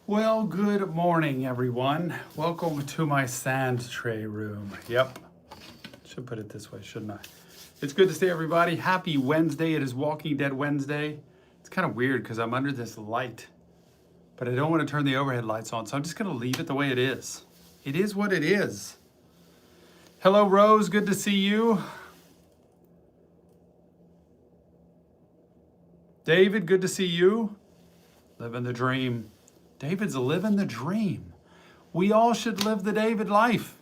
Well, good morning, everyone. Welcome to my sand tray room. Yep, should put it this way, shouldn't I? It's good to see everybody. Happy Wednesday. It is Walking Dead Wednesday. It's kind of weird because I'm under this light, but I don't want to turn the overhead lights on, so I'm just going to leave it the way it is. It is what it is. Hello, Rose. Good to see you. David, good to see you. Living the dream. David's living the dream. We all should live the David life.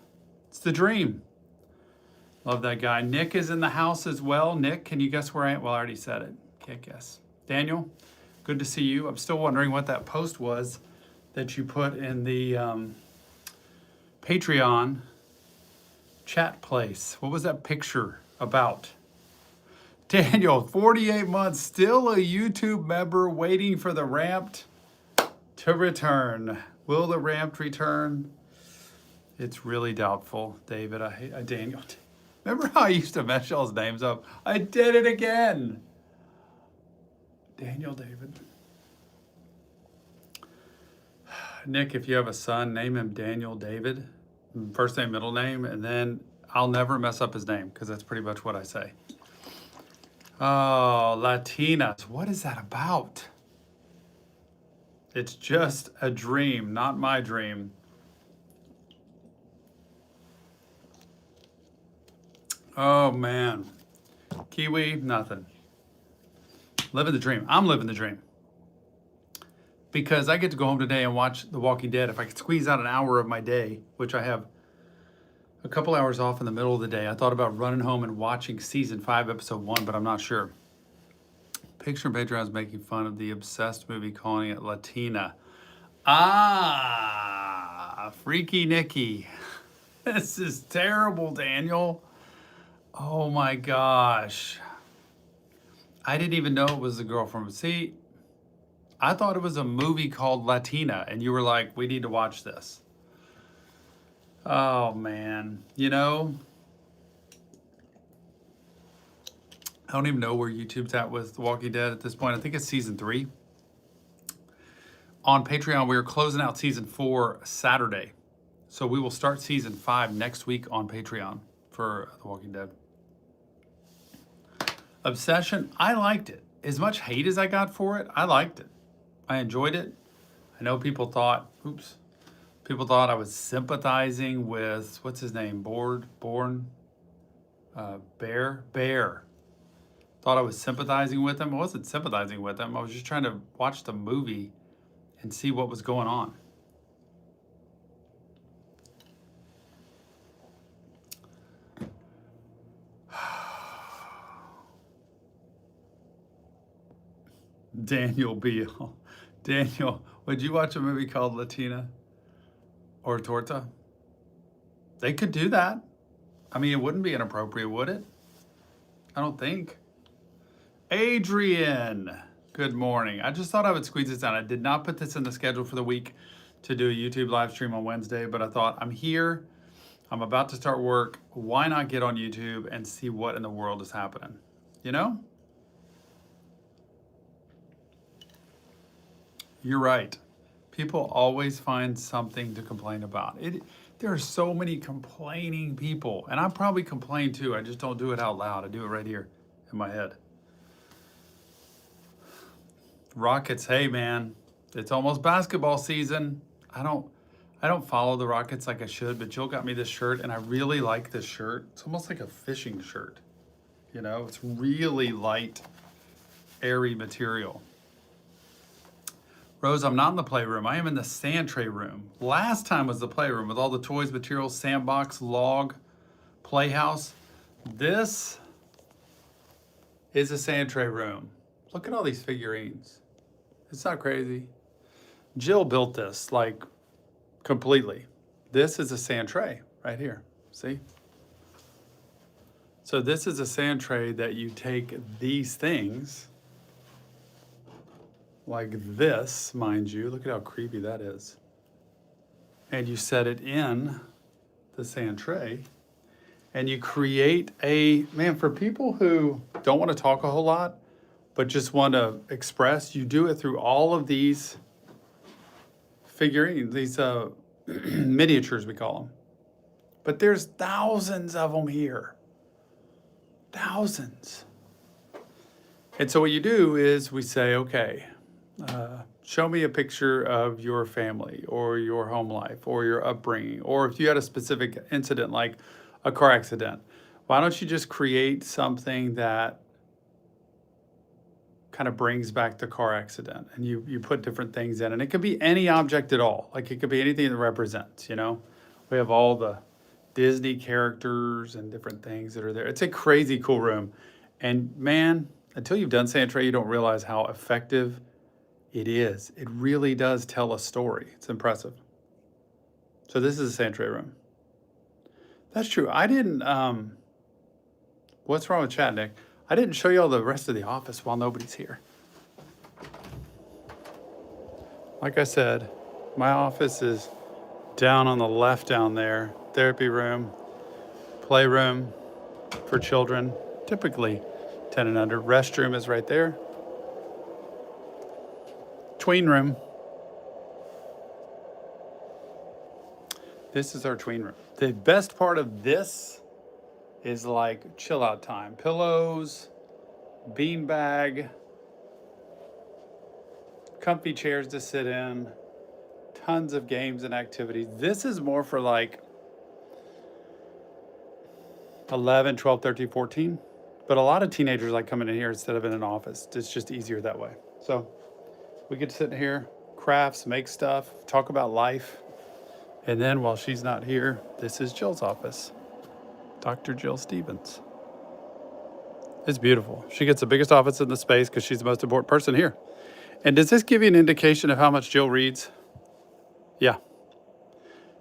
It's the dream. Love that guy. Nick is in the house as well. Nick, can you guess where I am? Well, I already said it. Can't guess. Daniel, good to see you. I'm still wondering what that post was that you put in the Patreon chat place. What was that picture about? Daniel, 48 months, still a YouTube member waiting for the ramped to return. Will the ramped return? It's really doubtful, David. Daniel. Remember how I used to mess y'all's names up? I did it again. Daniel, David. Nick, if you have a son, name him Daniel David. First name, middle name, and then I'll never mess up his name because that's pretty much what I say. Oh, Latinas. What is that about? It's just a dream, not my dream. Oh, man. Kiwi, nothing. Living the dream. I'm living the dream. Because I get to go home today and watch The Walking Dead. If I could squeeze out an hour of my day, which I have a couple hours off in the middle of the day, I thought about running home and watching season 5, episode 1, but I'm not sure. Picture Patreon's making fun of the obsessed movie, calling it Latina. Ah, Freaky Nikki. This is terrible, Daniel. Oh my gosh. I didn't even know it was the girl from, see, I thought it was a movie called Latina, and you were like, we need to watch this. Oh man, you know, I don't even know where YouTube's at with The Walking Dead at this point. I think it's season 3. On Patreon, we are closing out season 4 Saturday. So we will start season 5 next week on Patreon for The Walking Dead. Obsession, I liked it. As much hate as I got for it, I liked it. I enjoyed it. I know people thought, people thought I was sympathizing with, what's his name, Bear. Thought I was sympathizing with him. I wasn't sympathizing with him. I was just trying to watch the movie and see what was going on. Daniel Beal. Daniel, would you watch a movie called Latina or Torta? They could do that. I mean, it wouldn't be inappropriate, would it? I don't think. Adrian, good morning. I just thought I would squeeze this out. I did not put this in the schedule for the week to do a YouTube live stream on Wednesday, but I thought I'm here. I'm about to start work. Why not get on YouTube and see what in the world is happening? You know? You're right. People always find something to complain about. There are so many complaining people, and I probably complain too. I just don't do it out loud. I do it right here in my head. Rockets, hey man, it's almost basketball season. I don't follow the Rockets like I should, but Jill got me this shirt, and I really like this shirt. It's almost like a fishing shirt. You know, it's really light, airy material. Rose, I'm not in the playroom. I am in the sand tray room. Last time was the playroom with all the toys, materials, sandbox, log, playhouse. This is a sand tray room. Look at all these figurines. It's not crazy. Jill built this like completely. This is a sand tray right here. See? So this is a sand tray that you take these things like this, mind you. Look at how creepy that is. And you set it in the sand tray and you create man, for people who don't want to talk a whole lot, but just want to express, you do it through all of these figurines, these miniatures, we call them. But there's thousands of them here. Thousands. And so what you do is we say, okay, show me a picture of your family or your home life or your upbringing, or if you had a specific incident like a car accident, why don't you just create something that kind of brings back the car accident, and you put different things in, and it could be any object at all. Like it could be anything that represents, you know. We have all the Disney characters and different things that are there. It's a crazy cool room. And man, until you've done Sand Tray, you don't realize how effective it is. It really does tell a story. It's impressive. So this is a Sand Tray room. That's true. I didn't, what's wrong with chat, Nick? I didn't show you all the rest of the office while nobody's here. Like I said, my office is down on the left down there. Therapy room, playroom for children, typically 10 and under. Restroom is right there. Tween room. This is our tween room. The best part of this is like chill out time. Pillows, beanbag, comfy chairs to sit in, tons of games and activities. This is more for like 11, 12, 13, 14. But a lot of teenagers like coming in here instead of in an office. It's just easier that way. So we get to sit in here, crafts, make stuff, talk about life. And then while she's not here, this is Jill's office. Dr. Jill Stevens. It's beautiful. She gets the biggest office in the space because she's the most important person here. And does this give you an indication of how much Jill reads? Yeah.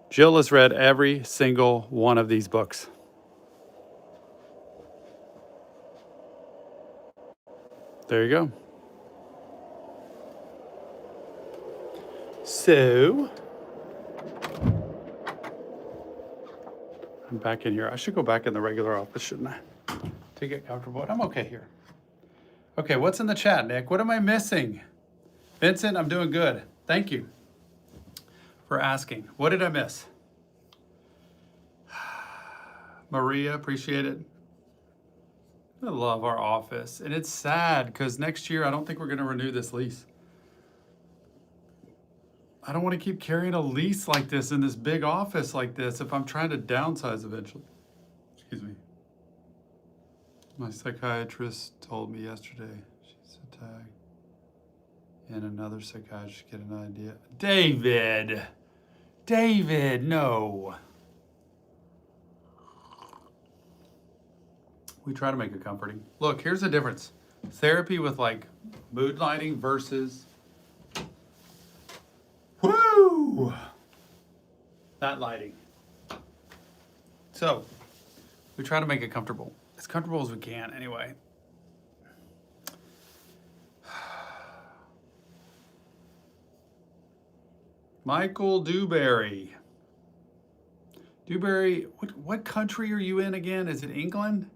Jill has read every single one of these books. There you go. So, I'm back in here. I should go back in the regular office, shouldn't I? To get comfortable. But I'm okay here. Okay, what's in the chat, Nick? What am I missing? Vincent, I'm doing good. Thank you for asking. What did I miss? Maria, appreciate it. I love our office. And it's sad because next year I don't think we're going to renew this lease. I don't want to keep carrying a lease like this in this big office like this if I'm trying to downsize eventually. Excuse me. My psychiatrist told me yesterday she's a tag. And another psychiatrist get an idea. David, no. We try to make it comforting. Look, here's the difference. Therapy with like mood lighting versus that lighting. So we try to make it comfortable. As comfortable as we can anyway. Michael Dewberry. Dewberry, what country are you in again? Is it England?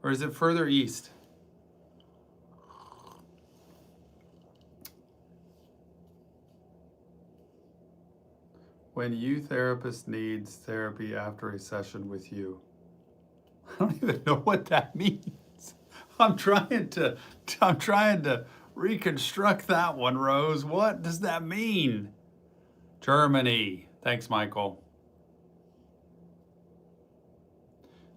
Or is it further east? When you therapist needs therapy after a session with you. I don't even know what that means. I'm trying to reconstruct that one, Rose. What does that mean? Germany. Thanks, Michael.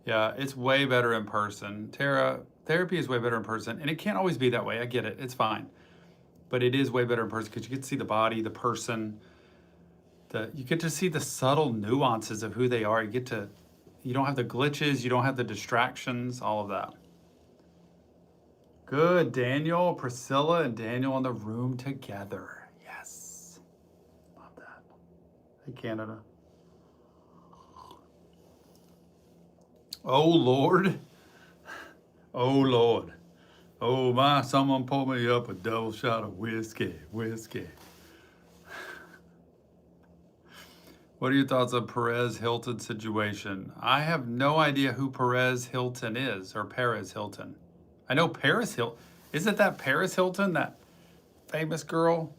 Yeah, it's way better in person. Tara, therapy is way better in person, and it can't always be that way. I get it. It's fine. But it is way better in person because you get to see the body, the person. You get to see the subtle nuances of who they are. You don't have the glitches, you don't have the distractions, all of that. Good, Daniel, Priscilla, and Daniel in the room together. Yes. Love that. Hey, Canada. Oh, Lord. Oh, Lord. Oh, my, someone pulled me up a double shot of whiskey. What are your thoughts on Perez Hilton situation? I have no idea who Perez Hilton is, or Perez Hilton. I know Paris Hilton. Isn't that Paris Hilton, that famous girl?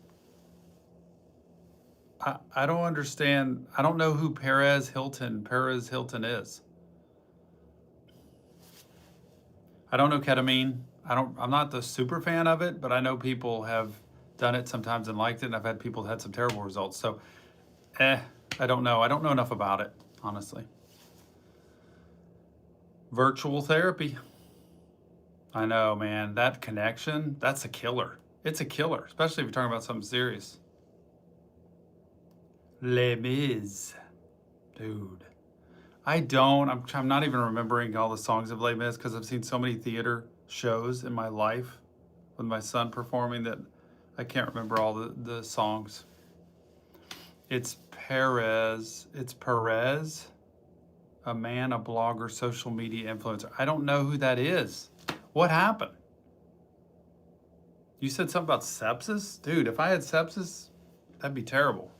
I don't understand. I don't know who Perez Hilton is. I don't know ketamine. I'm not the super fan of it, but I know people have done it sometimes and liked it, and I've had people that had some terrible results. So, I don't know. I don't know enough about it, honestly. Virtual therapy. I know, man. That connection, that's a killer. It's a killer, especially if you're talking about something serious. Les Mis. Dude. I'm not even remembering all the songs of Les Mis because I've seen so many theater shows in my life with my son performing that I can't remember all the songs. It's Perez, a man, a blogger, social media influencer. I don't know who that is. What happened? You said something about sepsis? Dude, if I had sepsis, that'd be terrible.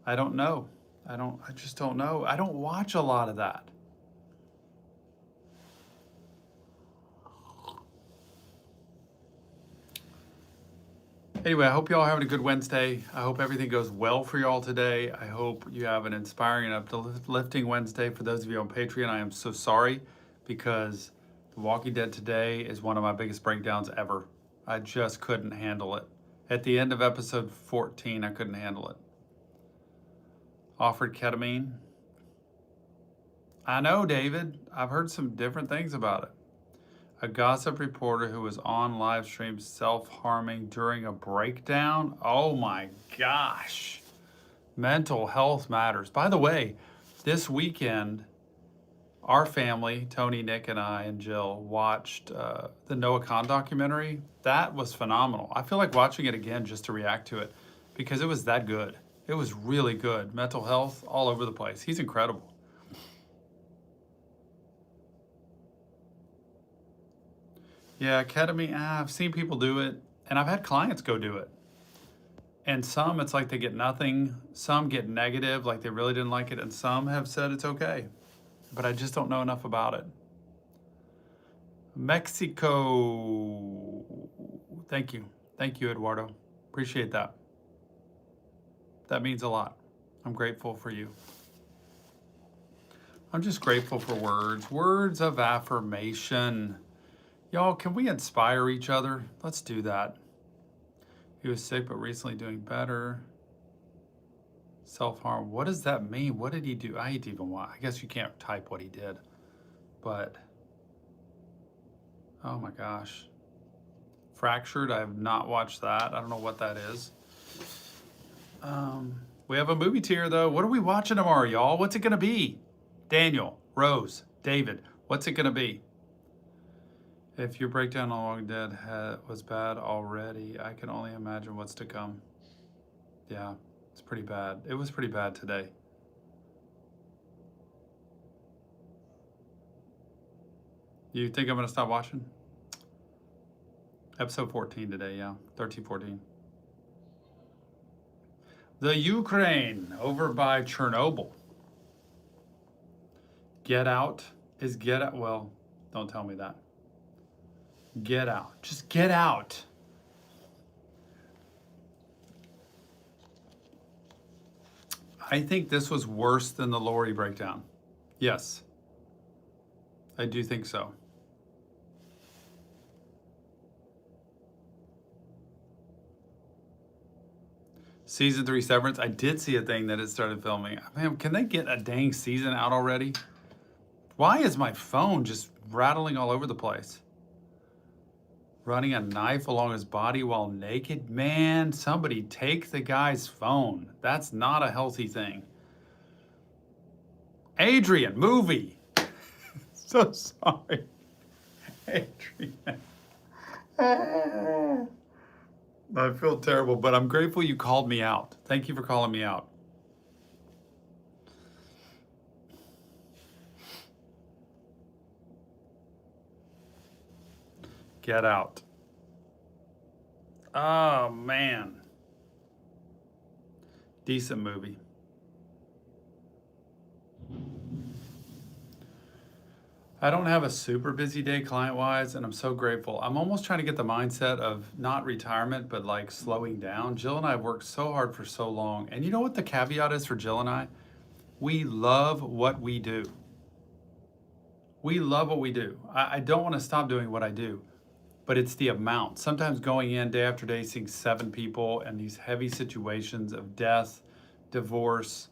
I don't know. I just don't know. I don't watch a lot of that. Anyway, I hope you all are having a good Wednesday. I hope everything goes well for you all today. I hope you have an inspiring and uplifting Wednesday. For those of you on Patreon, I am so sorry because The Walking Dead today is one of my biggest breakdowns ever. I just couldn't handle it. At the end of episode 14, I couldn't handle it. Offered ketamine. I know, David. I've heard some different things about it. A gossip reporter who was on live stream self-harming during a breakdown. Oh my gosh. Mental health matters. By the way, this weekend, our family, Tony, Nick, and I, and Jill, watched the Noah Khan documentary. That was phenomenal. I feel like watching it again just to react to it because it was that good. It was really good. Mental health all over the place. He's incredible. Yeah, ketamine, I've seen people do it, and I've had clients go do it. And some, it's like they get nothing. Some get negative, like they really didn't like it, and some have said it's okay. But I just don't know enough about it. Mexico. Thank you. Thank you, Eduardo. Appreciate that. That means a lot. I'm grateful for you. I'm just grateful for words of affirmation. Y'all, can we inspire each other? Let's do that. He was sick, but recently doing better. Self-harm. What does that mean? What did he do? I hate to even watch. I guess you can't type what he did. But, oh my gosh. Fractured. I have not watched that. I don't know what that is. We have a movie tier, though. What are we watching tomorrow, y'all? What's it going to be? Daniel, Rose, David, what's it going to be? If your breakdown on Walking Dead was bad already, I can only imagine what's to come. Yeah, it's pretty bad. It was pretty bad today. You think I'm going to stop watching? Episode 14 today, yeah. 13, 14. The Ukraine over by Chernobyl. Get Out is Get Out. Well, don't tell me that. Get Out. Just get out. I think this was worse than the Lori breakdown. Yes. I do think so. Season 3 Severance. I did see a thing that it started filming. Man, can they get a dang season out already? Why is my phone just rattling all over the place? Running a knife along his body while naked? Man, somebody take the guy's phone. That's not a healthy thing. Adrian, movie. So sorry. Adrian. I feel terrible, but I'm grateful you called me out. Thank you for calling me out. Get Out. Oh, man. Decent movie. I don't have a super busy day client-wise, and I'm so grateful. I'm almost trying to get the mindset of not retirement, but like slowing down. Jill and I have worked so hard for so long. And you know what the caveat is for Jill and I? We love what we do. We love what we do. I don't want to stop doing what I do, but it's the amount. Sometimes going in day after day, seeing 7 people and these heavy situations of death, divorce,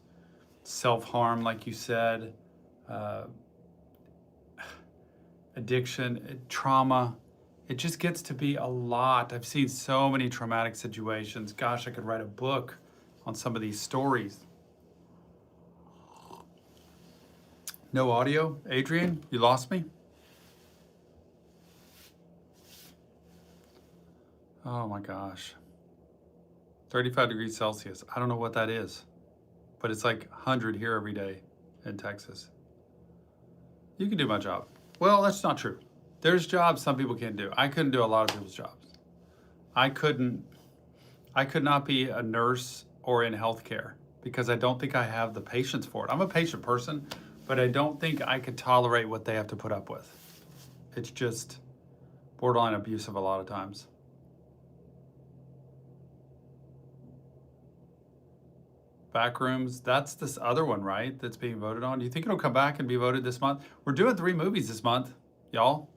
self-harm, like you said, addiction, trauma. It just gets to be a lot. I've seen so many traumatic situations. Gosh, I could write a book on some of these stories. No audio? Adrian, you lost me? Oh my gosh. 35 degrees Celsius. I don't know what that is, but it's like 100 here every day in Texas. You can do my job. Well, that's not true. There's jobs some people can't do. I couldn't do a lot of people's jobs. I could not be a nurse or in healthcare because I don't think I have the patience for it. I'm a patient person, but I don't think I could tolerate what they have to put up with. It's just borderline abusive a lot of times. Backrooms, that's this other one, right? That's being voted on. Do you think it'll come back and be voted this month? We're doing 3 movies this month, y'all.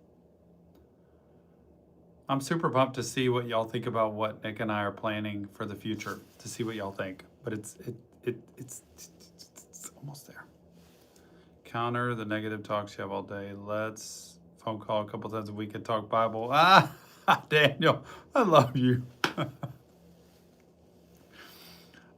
I'm super pumped to see what y'all think about what Nick and I are planning for the future, to see what y'all think. But it's almost there. Counter the negative talks you have all day. Let's phone call a couple times a week and talk Bible. Ah, Daniel, I love you.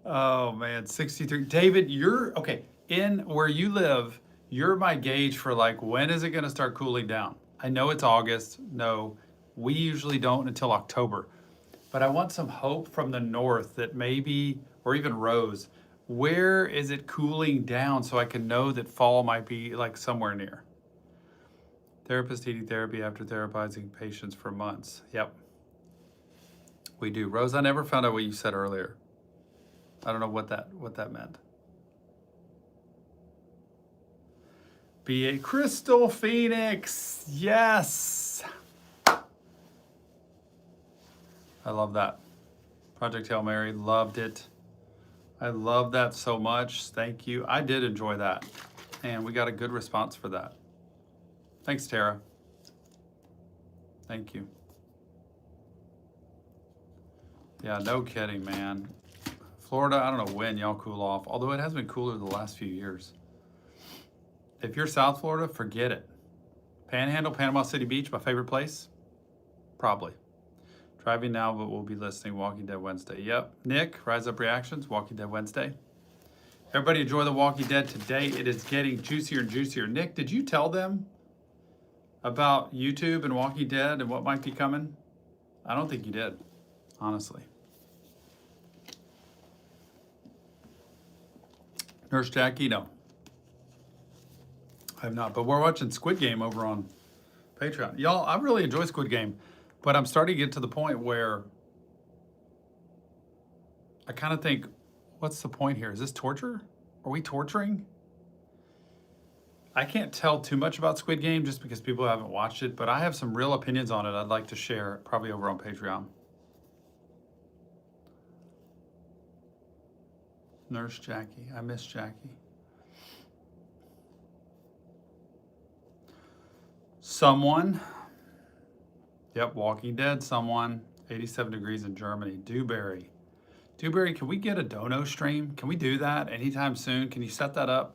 Oh man, 63. David, you're okay. In where you live, you're my gauge for like, when is it going to start cooling down? I know it's August. No, we usually don't until October. But I want some hope from the north that maybe, or even Rose, where is it cooling down so I can know that fall might be like somewhere near? Therapist needing therapy after therapizing patients for months. Yep, we do. Rose, I never found out what you said earlier. I don't know what that meant. Be a Crystal Phoenix. Yes. I love that. Project Hail Mary, loved it. I love that so much. Thank you. I did enjoy that. And we got a good response for that. Thanks, Tara. Thank you. Yeah, no kidding, man. Florida, I don't know when y'all cool off, although it has been cooler the last few years. If you're South Florida, forget it. Panhandle, Panama City Beach, my favorite place? Probably. Driving now, but we'll be listening Walking Dead Wednesday. Yep. Nick, Rise Up Reactions, Walking Dead Wednesday. Everybody enjoy The Walking Dead today. It is getting juicier and juicier. Nick, did you tell them about YouTube and Walking Dead and what might be coming? I don't think you did, honestly. Nurse Jackie, no. I have not, but we're watching Squid Game over on Patreon. Y'all, I really enjoy Squid Game, but I'm starting to get to the point where I kind of think, what's the point here? Is this torture? Are we torturing? I can't tell too much about Squid Game just because people haven't watched it, but I have some real opinions on it I'd like to share, probably over on Patreon. Nurse Jackie. I miss Jackie. Someone. Yep, Walking Dead, someone. 87 degrees in Germany. Dewberry. Dewberry, can we get a dono stream? Can we do that anytime soon? Can you set that up?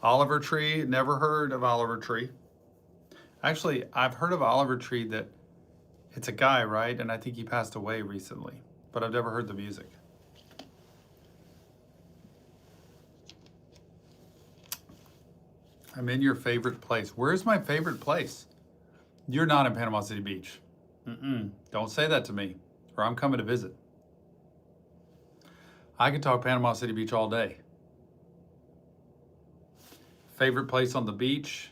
Oliver Tree. Never heard of Oliver Tree. Actually, I've heard of Oliver Tree that it's a guy, right? And I think he passed away recently. But I've never heard the music. I'm in your favorite place. Where's my favorite place? You're not in Panama City Beach. Don't say that to me, or I'm coming to visit. I could talk Panama City Beach all day. Favorite place on the beach?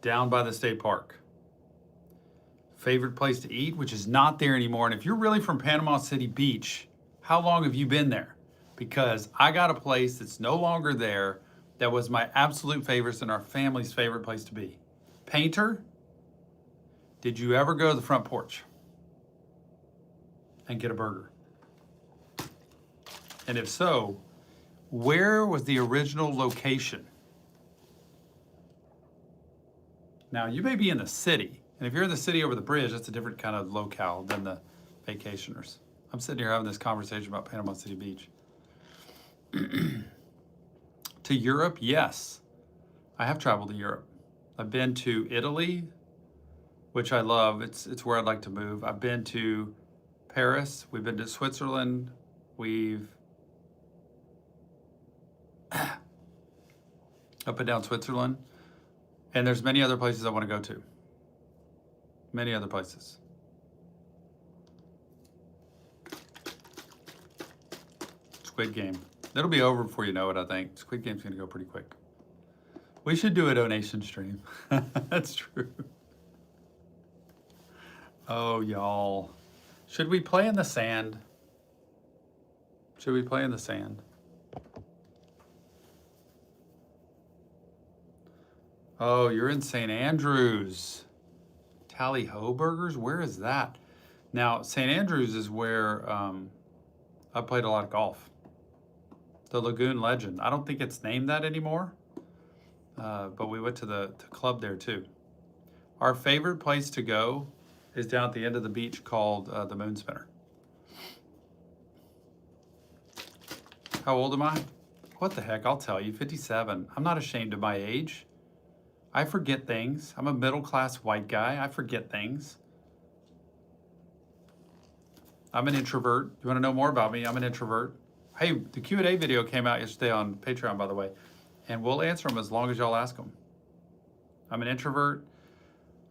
Down by the state park. Favorite place to eat, which is not there anymore. And if you're really from Panama City Beach, how long have you been there? Because I got a place that's no longer there, that was my absolute favorites and our family's favorite place to be. Painter, did you ever go to the front porch and get a burger? And if so, where was the original location? Now, you may be in the city, and if you're in the city over the bridge, that's a different kind of locale than the vacationers. I'm sitting here having this conversation about Panama City Beach. To Europe, yes. I have traveled to Europe. I've been to Italy, which I love. It's where I'd like to move. I've been to Paris. We've been to Switzerland. We've up and down Switzerland. And there's many other places I want to go to. Many other places. Squid Game. It'll be over before you know it, I think. Squid Game's gonna go pretty quick. We should do a donation stream. That's true. Oh, y'all. Should we play in the sand? Should we play in the sand? Oh, you're in St. Andrews. Tally Ho Burgers? Where is that? Now, St. Andrews is where I played a lot of golf. The Lagoon Legend. I don't think it's named that anymore, but we went to the club there too. Our favorite place to go is down at the end of the beach called the Moon Spinner. How old am I? What the heck, I'll tell you, 57. I'm not ashamed of my age. I forget things. I'm a middle-class white guy. I forget things. I'm an introvert. You want to know more about me? I'm an introvert. Hey, the Q&A video came out yesterday on Patreon, by the way, and we'll answer them as long as y'all ask them. I'm an introvert.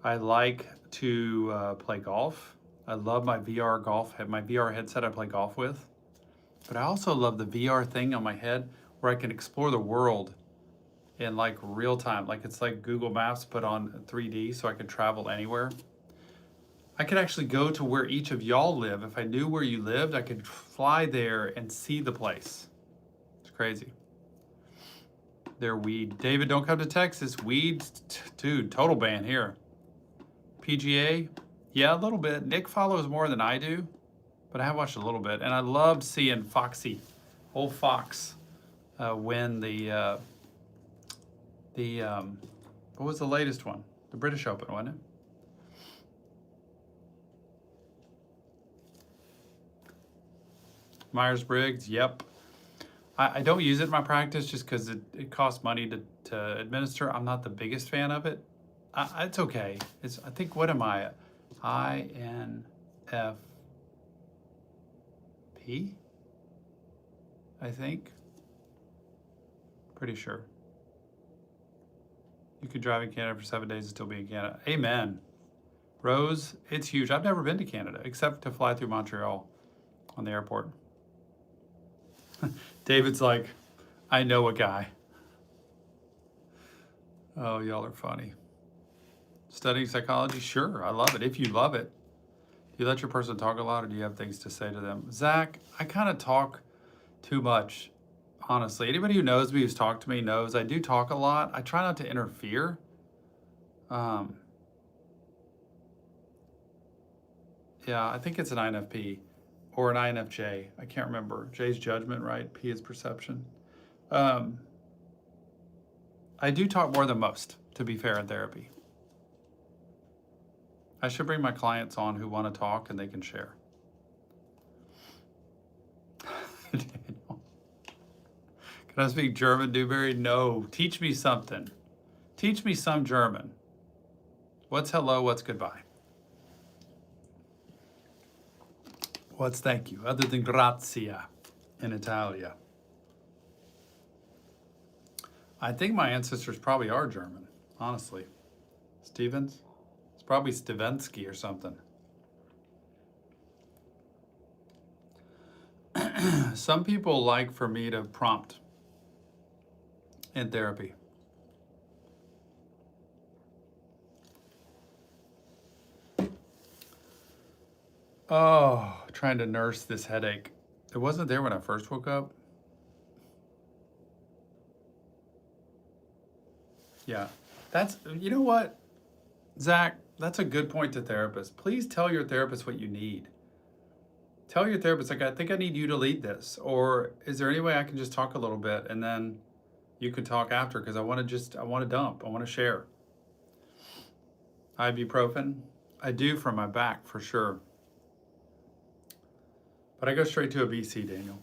I like to play golf. I love my VR headset I play golf with. But I also love the VR thing on my head where I can explore the world in like real time. Like it's like Google Maps put on 3D so I can travel anywhere. I could actually go to where each of y'all live. If I knew where you lived, I could fly there and see the place. It's crazy. They're weed. David, don't come to Texas. Weed, dude, total ban here. PGA, yeah, a little bit. Nick follows more than I do, but I have watched a little bit. And I loved seeing Foxy, old Fox, win the what was the latest one? The British Open, wasn't it? Myers-Briggs, yep. I don't use it in my practice just because it costs money to administer. I'm not the biggest fan of it. It's okay. I think, what am I? INFP? I think. Pretty sure. You could drive in Canada for 7 days and still be in Canada. Amen. Rose, it's huge. I've never been to Canada except to fly through Montreal on the airport. David's like, I know a guy. Oh, y'all are funny. Studying psychology? Sure, I love it. If you love it. Do you let your person talk a lot or do you have things to say to them? Zach, I kind of talk too much, honestly. Anybody who knows me, who's talked to me, knows I do talk a lot. I try not to interfere. Yeah, I think it's an INFP. Or an INFJ, I can't remember. J's judgment, right? P is perception. I do talk more than most, to be fair, in therapy. I should bring my clients on who want to talk and they can share. Daniel. Can I speak German, Dewberry? No, teach me something. Teach me some German. What's hello, what's goodbye? What's thank you, other than grazia in Italia? I think my ancestors probably are German, honestly. Stevens? It's probably Stevensky or something. Some people like for me to prompt in therapy. Oh, trying to nurse this headache. It wasn't there when I first woke up. Yeah. That's, you know what, Zach, that's a good point to therapists. Please tell your therapist what you need. Tell your therapist, like, I think I need you to lead this. Or is there any way I can just talk a little bit and then you could talk after? Because I want to dump. I want to share. Ibuprofen? I do for my back, for sure. But I go straight to a BC, Daniel.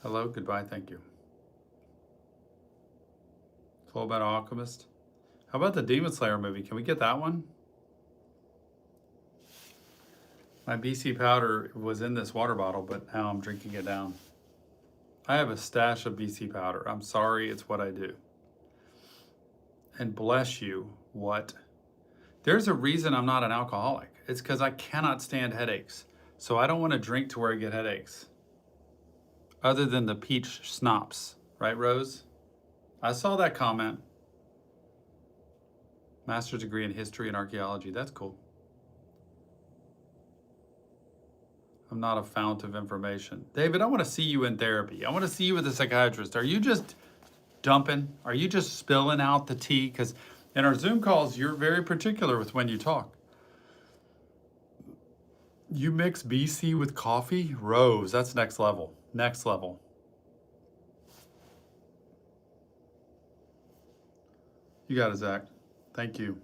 Hello, goodbye, thank you. Full Metal Alchemist. How about the Demon Slayer movie? Can we get that one? My BC powder was in this water bottle, but now I'm drinking it down. I have a stash of BC powder. I'm sorry, it's what I do. And bless you, what? There's a reason I'm not an alcoholic. It's because I cannot stand headaches. So I don't want to drink to where I get headaches. Other than the peach schnapps, right, Rose? I saw that comment. Master's degree in history and archaeology. That's cool. I'm not a fount of information. David, I want to see you in therapy. I want to see you with a psychiatrist. Are you just dumping? Are you just spilling out the tea? Because in our Zoom calls, you're very particular with when you talk. You mix BC with coffee? Rose, that's next level. Next level. You got it, Zach. Thank you.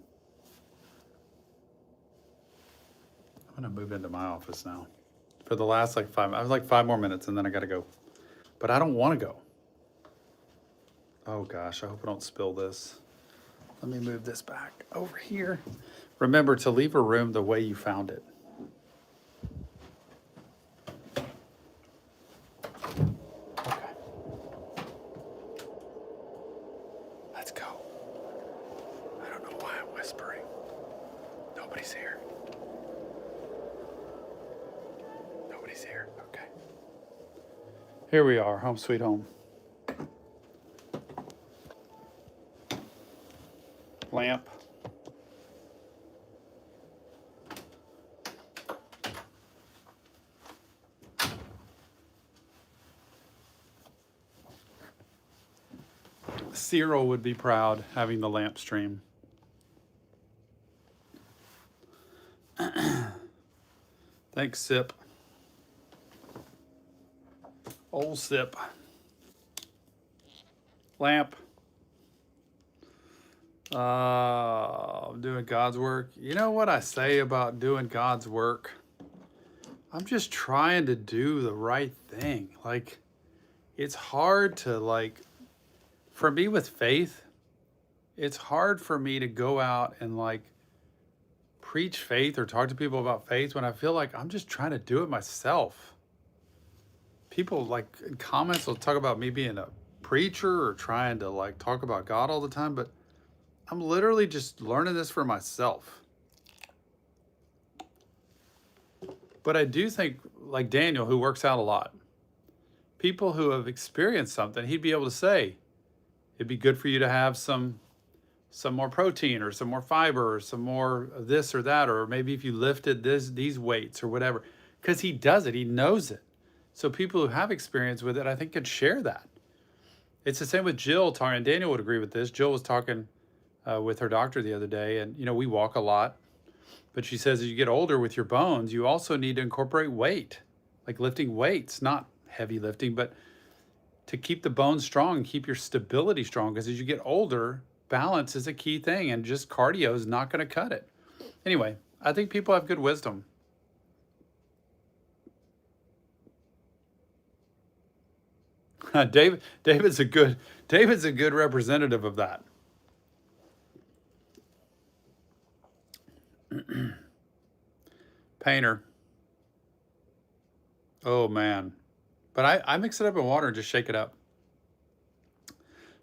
I'm gonna move into my office now. For the last I was like 5 more minutes and then I gotta go. But I don't wanna go. Oh gosh, I hope I don't spill this. Let me move this back over here. Remember to leave a room the way you found it. Okay. Let's go. I don't know why I'm whispering. Nobody's here. Nobody's here. Okay. Here we are, home sweet home. Lamp. Cyril would be proud having the lamp stream. Thanks, Sip. Old Sip. Lamp. I'm doing God's work. You know what I say about doing God's work? I'm just trying to do the right thing. Like, it's hard to, like, for me with faith, it's hard for me to go out and, like, preach faith or talk to people about faith when I feel like I'm just trying to do it myself. People, like, in comments will talk about me being a preacher or trying to, like, talk about God all the time, but I'm literally just learning this for myself. But I do think, like Daniel, who works out a lot, people who have experienced something, he'd be able to say, it'd be good for you to have some more protein or some more fiber or some more of this or that, or maybe if you lifted these weights or whatever, because he does it, he knows it. So people who have experience with it, I think could share that. It's the same with Jill talking, and Daniel would agree with this. Jill was talking with her doctor the other day, and you know, we walk a lot, but she says as you get older with your bones, you also need to incorporate weight, like lifting weights, not heavy lifting, but to keep the bones strong and keep your stability strong, because as you get older, balance is a key thing, and just cardio is not going to cut it. Anyway, I think people have good wisdom. David's a good representative of that. Painter. Oh man. But I mix it up in water and just shake it up.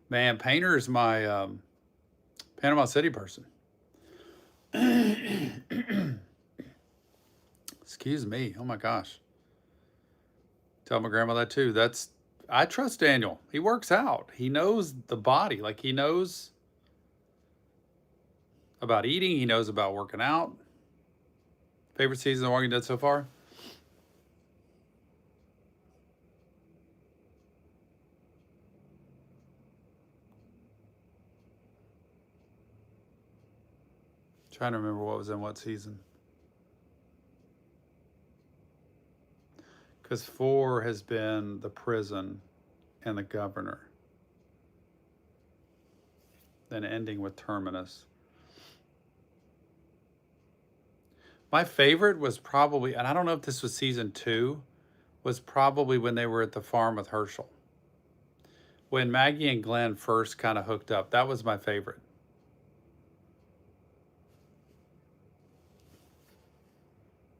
Man, Painter is my Panama City person. Excuse me. Oh my gosh. Tell my grandma that too. I trust Daniel. He works out. He knows the body. Like, he knows about eating. He knows about working out. Favorite season of Walking Dead so far? Trying to remember what was in what season. Because 4 has been the prison and the governor. Then ending with Terminus. My favorite was probably, and I don't know if this was season 2, was probably when they were at the farm with Herschel. When Maggie and Glenn first kind of hooked up. That was my favorite.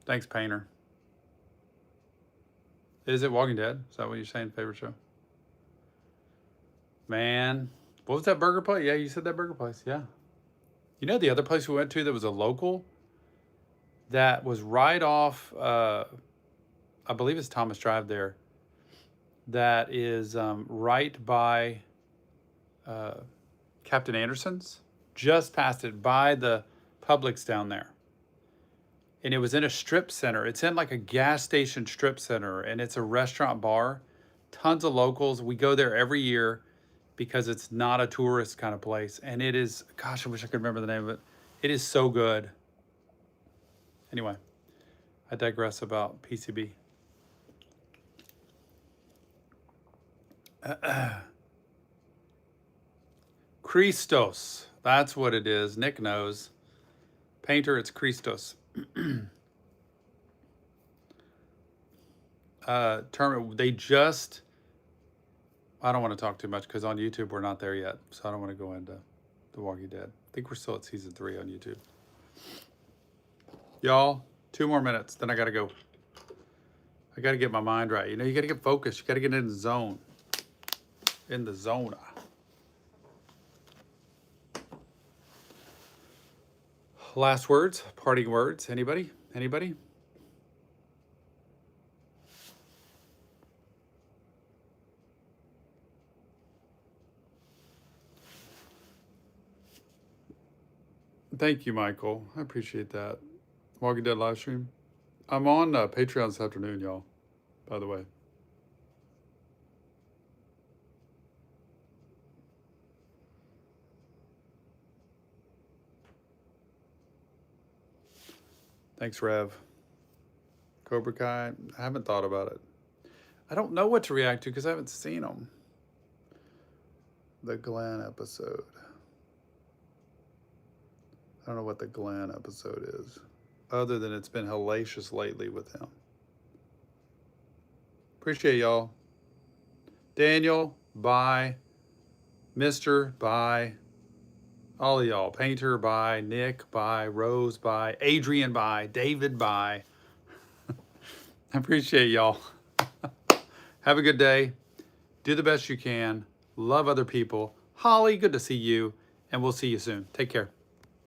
Thanks, Painter. Is it Walking Dead? Is that what you're saying, favorite show? Man, what was that burger place? Yeah, you said that burger place, yeah. You know the other place we went to that was a local? That was right off, I believe it's Thomas Drive there. That is right by Captain Anderson's. Just past it, by the Publix down there. And it was in a strip center. It's in like a gas station strip center, and it's a restaurant bar. Tons of locals. We go there every year because it's not a tourist kind of place. And it is, gosh, I wish I could remember the name of it. It is so good. Anyway, I digress about PCB. Christos. That's what it is. Nick knows. Painter, it's Christos. They just, I don't want to talk too much because on YouTube we're not there yet, so I don't want to go into The Walking Dead. I think we're still at season 3 on YouTube. Y'all, 2 more minutes, then I gotta go. I gotta get my mind right. You know, you gotta get focused. You gotta get in the zone. In the zona. Last words, parting words. Anybody? Anybody? Thank you, Michael. I appreciate that. Walking Dead live stream. I'm on Patreon this afternoon, y'all, by the way. Thanks, Rev. Cobra Kai, I haven't thought about it. I don't know what to react to because I haven't seen them. The Glenn episode. I don't know what the Glenn episode is, other than it's been hellacious lately with him. Appreciate y'all. Daniel, bye. Mr., bye. All of y'all. Painter, bye. Nick, bye. Rose, bye. Adrian, bye. David, bye. I appreciate y'all. Have a good day. Do the best you can. Love other people. Holly, good to see you. And we'll see you soon. Take care.